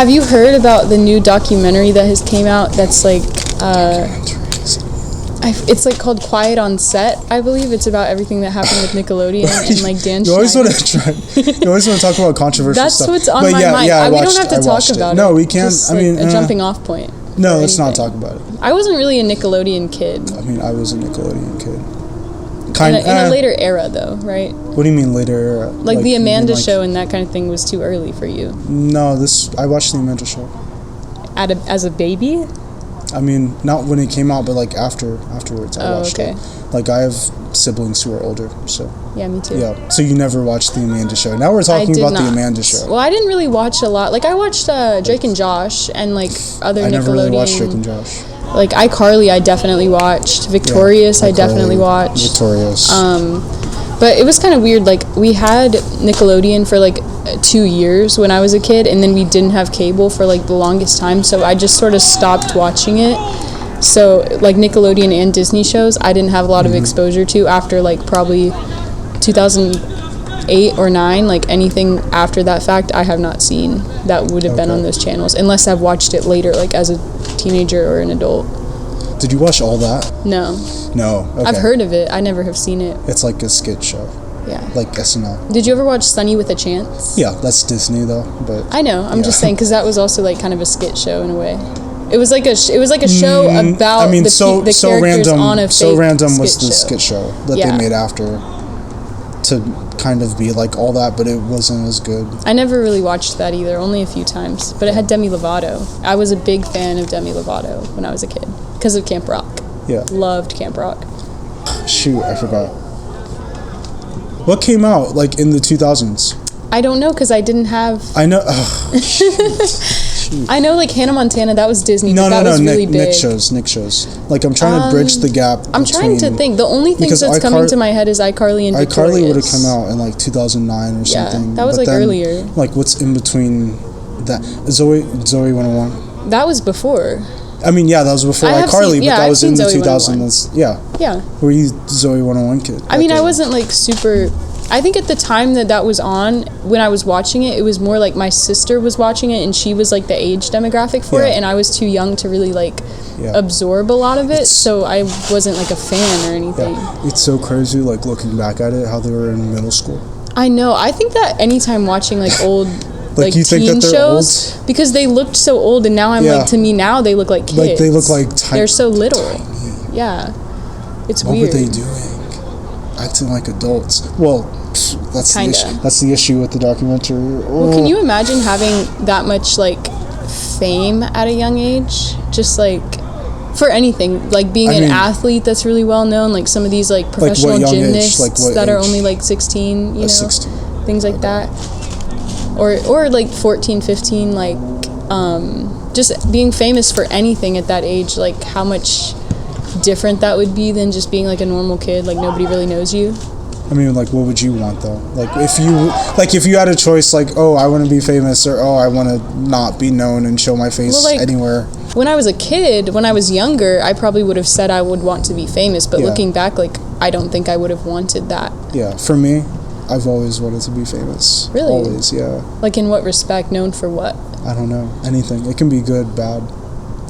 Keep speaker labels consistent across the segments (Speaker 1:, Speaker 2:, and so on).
Speaker 1: Have you heard about the new documentary that has came out that's like it's like called Quiet on Set, I believe. It's about everything that happened with Nickelodeon and like Dan
Speaker 2: You always want
Speaker 1: Schneider.
Speaker 2: to talk about controversial
Speaker 1: That's
Speaker 2: stuff.
Speaker 1: what's on my mind. We don't have to talk about it.
Speaker 2: No, we can't.
Speaker 1: Just,
Speaker 2: I mean,
Speaker 1: a jumping off point.
Speaker 2: No, let's not talk about it.
Speaker 1: I wasn't really a Nickelodeon kid.
Speaker 2: I mean, I was a Nickelodeon kid.
Speaker 1: In a later era, though, right?
Speaker 2: What do you mean later era?
Speaker 1: Like the Amanda Show and that kind of thing was too early for you.
Speaker 2: No, I watched the Amanda Show.
Speaker 1: As a baby?
Speaker 2: I mean, not when it came out, but like afterwards I watched it. Like I have siblings who are older, so.
Speaker 1: Yeah, me too.
Speaker 2: Yeah, so you never watched the Amanda Show. Now we're talking about the Amanda Show.
Speaker 1: Well, I didn't really watch a lot. Like I watched Drake and Josh and like other Nickelodeon. I never really watched Drake and Josh. Like iCarly I definitely watched. Victorious I definitely watched.
Speaker 2: Victorious.
Speaker 1: But it was kind of weird. Like we had Nickelodeon for like 2 years when I was a kid, and then we didn't have cable for like the longest time, so I just sort of stopped watching it. So like Nickelodeon and Disney shows I didn't have a lot of exposure to after like probably 2008 or 9. Like anything after that fact I have not seen that would have been on those channels, unless I've watched it later, like as a teenager or an adult.
Speaker 2: Did you watch all that?
Speaker 1: No.
Speaker 2: Okay.
Speaker 1: I've heard of it. I never have seen it.
Speaker 2: It's like a skit show.
Speaker 1: Yeah.
Speaker 2: Like SNL.
Speaker 1: Did you ever watch Sunny with a Chance?
Speaker 2: Yeah, that's Disney though. But
Speaker 1: I know. I'm just saying because that was also like kind of a skit show in a way. It was like a show about the characters on a fake
Speaker 2: so random was the
Speaker 1: show.
Speaker 2: skit show that they made after to kind of be like all that, but it wasn't as good.
Speaker 1: I never really watched that either, only a few times. But it had Demi Lovato. I was a big fan of Demi Lovato when I was a kid because of Camp Rock.
Speaker 2: Yeah.
Speaker 1: Loved Camp Rock.
Speaker 2: Shoot, I forgot. What came out like in the 2000s?
Speaker 1: I don't know because I didn't have.
Speaker 2: I know.
Speaker 1: I know, like Hannah Montana. That was Disney.
Speaker 2: No.
Speaker 1: Really big.
Speaker 2: Nick shows. Like I'm trying to bridge the gap.
Speaker 1: I'm trying to think. The only thing that's coming to my head is iCarly and Victorious.
Speaker 2: iCarly would have come out in like 2009 or something.
Speaker 1: Yeah, that was like earlier.
Speaker 2: Like what's in between that? Zoe 101.
Speaker 1: That was before.
Speaker 2: I mean, yeah, that was before iCarly, but that was in the 2000s. Yeah. Were you Zoe 101 kid?
Speaker 1: I mean, I wasn't like super. I think at the time that was on, when I was watching it, it was more like my sister was watching it and she was like the age demographic for it, and I was too young to really like absorb a lot of it, so I wasn't like a fan or anything.
Speaker 2: Yeah. It's so crazy, like looking back at it, how they were in middle school.
Speaker 1: I know. I think that anytime watching like old like
Speaker 2: you
Speaker 1: teen shows, old? Because they looked so old, and now I'm like, to me now they look like kids.
Speaker 2: Like they look like
Speaker 1: they're so little. Yeah, it's weird.
Speaker 2: What were they doing? Acting like adults. Well, that's the issue with the documentary.
Speaker 1: Well, can you imagine having that much like fame at a young age? Just like for anything, like being an athlete that's really well known, like some of these like professional gymnasts that are only like 16, you know, 16. Things like that. Or like 14, 15, like just being famous for anything at that age, like how much different that would be than just being like a normal kid, like nobody really knows you.
Speaker 2: I mean, like, what would you want though? Like, if you had a choice, like, oh, I want to be famous, or oh, I want to not be known and show my face anywhere. When
Speaker 1: I was a kid, when I was younger, I probably would have said I would want to be famous, but looking back, like, I don't think I would have wanted that.
Speaker 2: Yeah, for me, I've always wanted to be famous.
Speaker 1: Really?
Speaker 2: Always, yeah.
Speaker 1: Like, in what respect? Known for what?
Speaker 2: I don't know. Anything. It can be good, bad.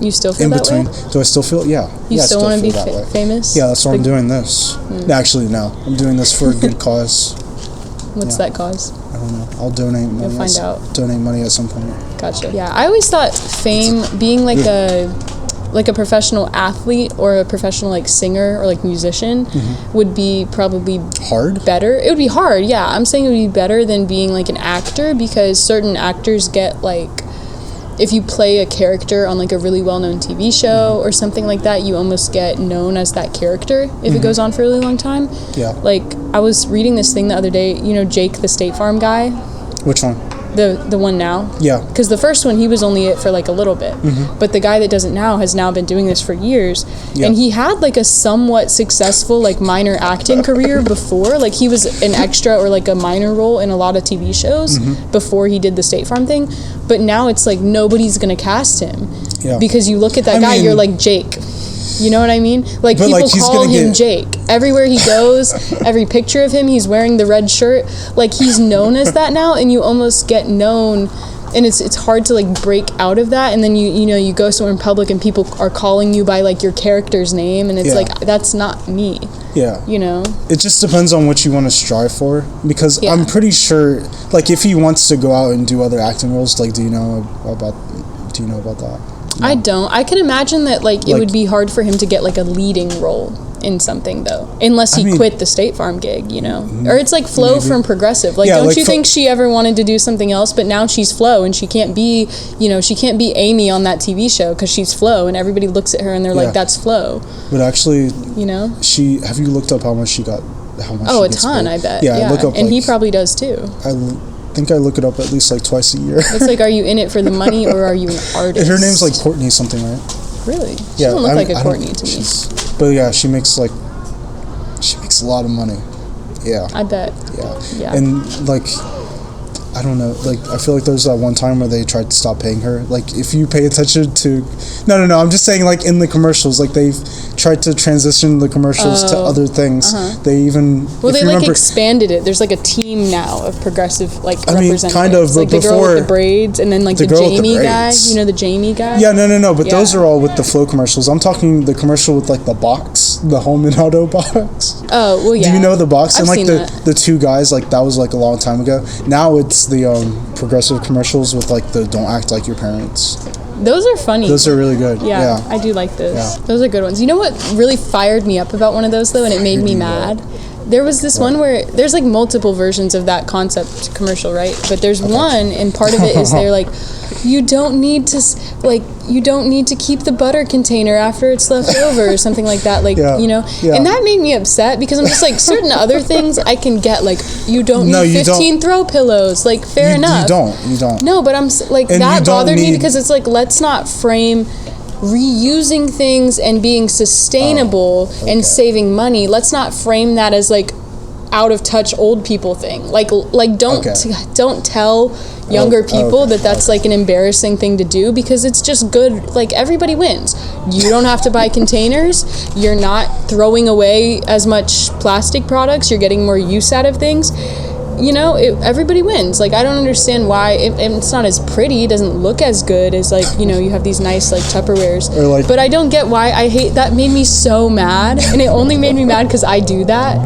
Speaker 1: You still feel that way?
Speaker 2: Do I still feel? Yeah.
Speaker 1: You still want to be famous?
Speaker 2: Yeah, that's why I'm doing this. Actually, no. I'm doing this for a good cause.
Speaker 1: What's that cause?
Speaker 2: I don't know. I'll donate money.
Speaker 1: You'll find out.
Speaker 2: Donate money at some point.
Speaker 1: Gotcha. Yeah, I always thought fame, being like a professional athlete or a professional like singer or like musician would be probably
Speaker 2: hard.
Speaker 1: Better. It would be hard. Yeah, I'm saying it would be better than being like an actor, because certain actors get like, if you play a character on like a really well-known TV show or something like that, you almost get known as that character if it goes on for a really long time.
Speaker 2: Yeah.
Speaker 1: Like, I was reading this thing the other day, you know, Jake the State Farm guy.
Speaker 2: Which one?
Speaker 1: The one now.
Speaker 2: Yeah.
Speaker 1: Because the first one, he was only it for like a little bit. But the guy that does it now has now been doing this for years. Yeah. And he had like a somewhat successful like minor acting career before. Like, he was an extra or like a minor role in a lot of TV shows before he did the State Farm thing. But now it's like nobody's going to cast him. Yeah. Because you look at that guy, you're like, Jake. You know what I mean? Like, people call him Jake. Everywhere he goes, every picture of him, he's wearing the red shirt. Like, he's known as that now, and you almost get known and it's hard to like break out of that, and then you go somewhere in public and people are calling you by like your character's name, and it's like, that's not me.
Speaker 2: Yeah.
Speaker 1: You know?
Speaker 2: It just depends on what you want to strive for, because I'm pretty sure, like, if he wants to go out and do other acting roles, like, do you know about that? No.
Speaker 1: I don't. I can imagine that like it would be hard for him to get like a leading role in something though, unless he quit the State Farm gig, you know, or it's like Flo from Progressive. Like, don't you think she ever wanted to do something else? But now she's Flo, and she can't be Amy on that TV show because she's Flo, and everybody looks at her and they're like, that's Flo.
Speaker 2: But actually,
Speaker 1: you know,
Speaker 2: have you looked up how much she got?
Speaker 1: A ton, I bet.
Speaker 2: Yeah, look up,
Speaker 1: and he probably does too.
Speaker 2: I think I look it up at least like twice a year.
Speaker 1: It's like, are you in it for the money or are you an artist?
Speaker 2: Her name's like Courtney something, right?
Speaker 1: Really? She doesn't look like a Courtney to me.
Speaker 2: But yeah, she makes a lot of money. Yeah.
Speaker 1: I bet.
Speaker 2: Yeah. And like, I don't know, like, I feel like there's that one time where they tried to stop paying her. Like, if you pay attention to... No, I'm just saying, like, in the commercials, like, they've tried to transition the commercials to other things. They even...
Speaker 1: Well, they, like, expanded it. There's, like, a team now of progressive, like, representatives.
Speaker 2: Kind of, but
Speaker 1: like,
Speaker 2: before...
Speaker 1: the girl with the braids, and then, like, the Jamie guy. You know, the Jamie guy?
Speaker 2: Yeah, no, but those are all with the Flo commercials. I'm talking the commercial with, like, the box, the home and auto box.
Speaker 1: Oh, well, yeah.
Speaker 2: Do you know the box?
Speaker 1: I've
Speaker 2: and, like,
Speaker 1: seen
Speaker 2: the two guys, like, that was, like, a long time ago. Now it's the progressive commercials with, like, the don't act like your parents.
Speaker 1: Those are funny.
Speaker 2: Those are really good.
Speaker 1: Yeah, I do like those.
Speaker 2: Yeah.
Speaker 1: Those are good ones. You know what really fired me up about one of those, though, and it made me mad? There was this one where there's, like, multiple versions of that concept commercial, right? But there's one, and part of it is they're like, you don't need to keep the butter container after it's left over, or something like that, like, you know? Yeah. And that made me upset, because I'm just like, certain other things I can get, like, you don't need 15 throw pillows, like, fair enough.
Speaker 2: You don't.
Speaker 1: No, but I'm, like, and that bothered me, because it's like, let's not frame reusing things and being sustainable and saving money. Let's not frame that as, like, out of touch old people thing. Like don't tell younger people that's like an embarrassing thing to do, because it's just good. Like, everybody wins. You don't have to buy containers. You're not throwing away as much plastic products. You're getting more use out of things. You know, everybody wins. Like, I don't understand why it's not as pretty. It doesn't look as good as, like, you know, you have these nice, like, Tupperwares. But I don't get why. I hate that. Made me so mad, and it only made me mad because I do that.